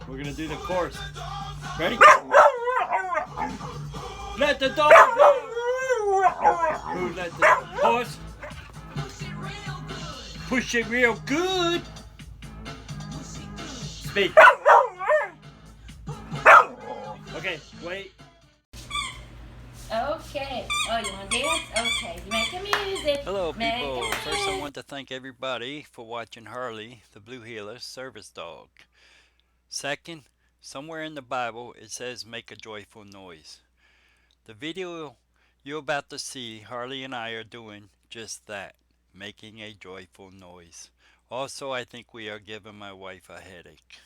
We're gonna do the chorus. Ready? Let the dog out. Who let the horse? Push it real good. Speak. Okay, wait. Okay. Oh, you want to dance? Okay. You making music. Hello, people. First, I want to thank everybody for watching Harley, the Blue Heeler service dog. Second, somewhere in the Bible it says make a joyful noise. The video you're about to see, Harley and I are doing just that, making a joyful noise. Also, I think we are giving my wife a headache.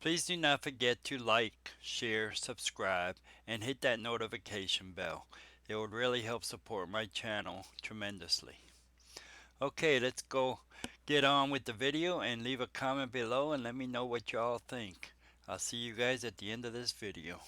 Please do not forget to like, share, subscribe, and hit that notification bell. It would really help support my channel tremendously. Okay, let's go get on with the video and leave a comment below and let me know what y'all think. I'll see you guys at the end of this video.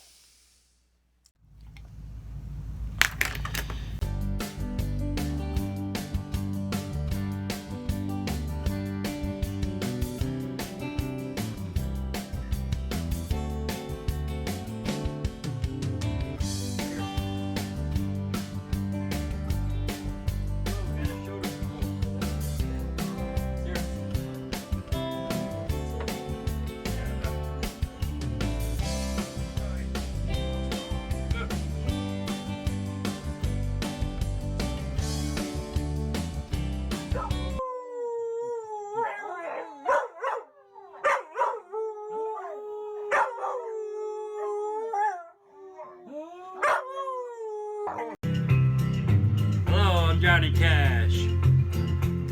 Hello, I'm Johnny Cash.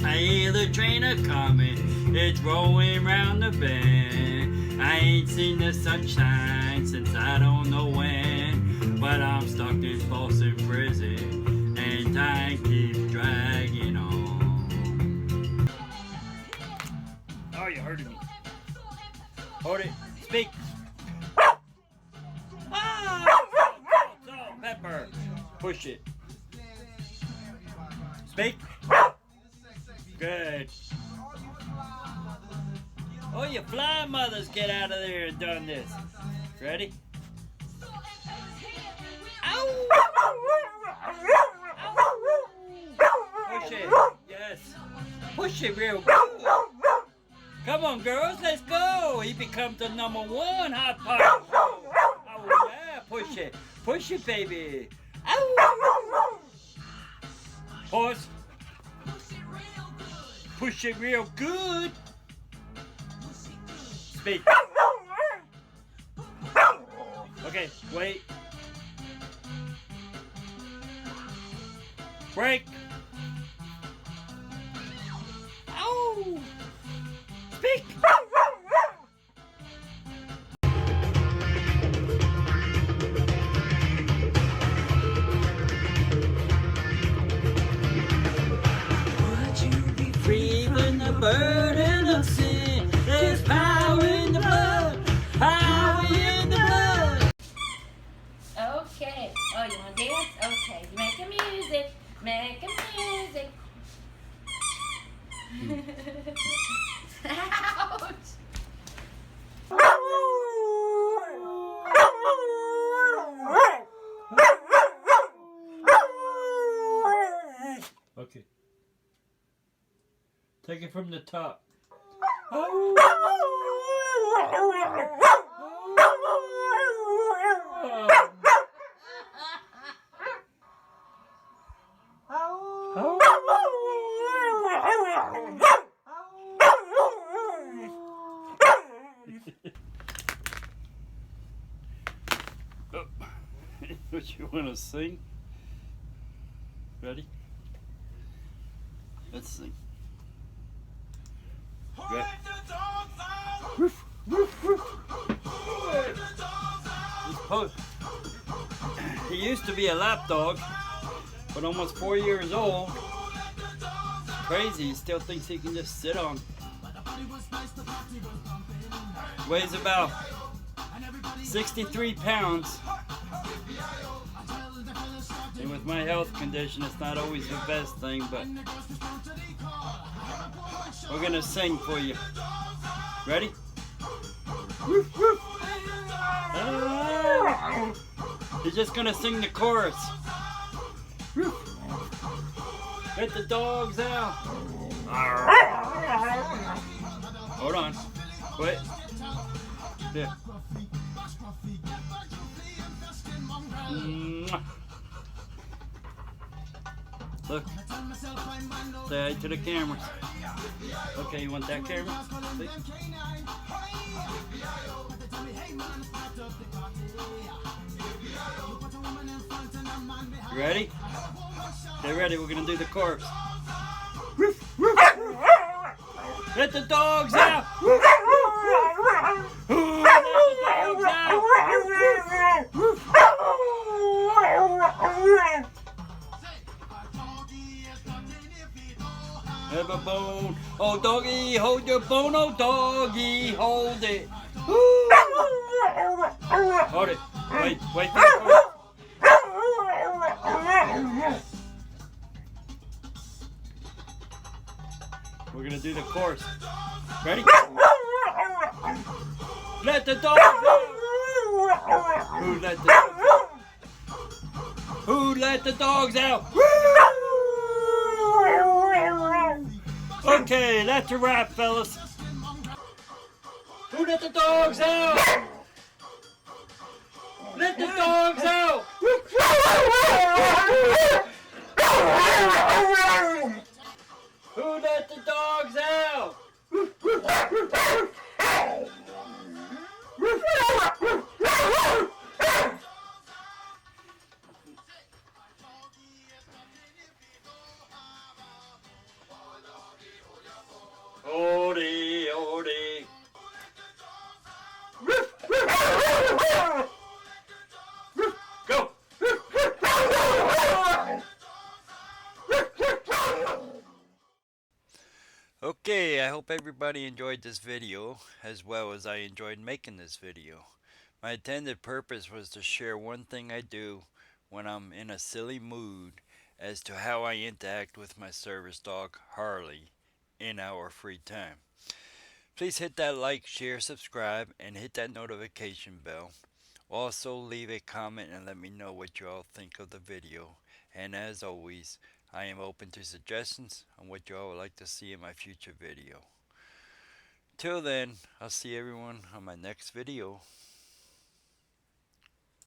I hear the train a-coming, it's rolling round the bend. I ain't seen the sunshine since I don't know when, but I'm stuck in Folsom Prison, and time keeps dragging on. Oh, you hurting me. Hold it. Speak. Salt, pepper. Push it. Speak. Good. Oh, you fly mothers, get out of there and done this. Ready? Ow! Push it. Yes. Push it real good. Come on, girls, let's go. He becomes the #1 hot pot. Oh, yeah. Push it. Push it, baby. Ow! Pause. Push it real good. Speak. Okay, wait. Break. Ow! Speak. Burden of sin, there's power in the blood, power in the blood. Okay. Oh, you want to dance? Okay. You making music. Making music. Ouch. Okay. Take it from the top. What you want to sing? Ready? Let's sing. Right. Woof, woof, woof. He used to be a lap dog, but almost 4 years old. Crazy, he still thinks he can just sit on. Weighs about 63 pounds. And with my health condition, it's not always the best thing, but we're gonna sing for you. Ready? Woof, woof. Ah. He's just gonna sing the chorus. Woof. Let the dogs out. Hold on. Wait. Here. Mwah. Look. Say hi to the camera. Okay, you want that camera? See? You ready? Get ready, we're gonna do the chorus. Woof, woof. Let the dogs out! Woof, woof. Ooh, let the dogs out! Woof, woof. Have a bone. Oh, doggy, hold your bone. Oh, doggy, hold it. Ooh. Hold it. Wait for the chorus. We're gonna do the chorus. Ready? Let the dogs out! Who let the dogs out? Who let the dogs out? Okay, that's a wrap, fellas. Who let the dogs out? Let the dogs out! Who let the dogs out? Odie, odie. Go! Okay, I hope everybody enjoyed this video as well as I enjoyed making this video. My intended purpose was to share one thing I do when I'm in a silly mood as to how I interact with my service dog Harley in our free time. Please hit that like, share, subscribe, and hit that notification bell. Also leave a comment and let me know what you all think of the video. And as always, I am open to suggestions on what you all would like to see in my future video. Till then, I'll see everyone on my next video.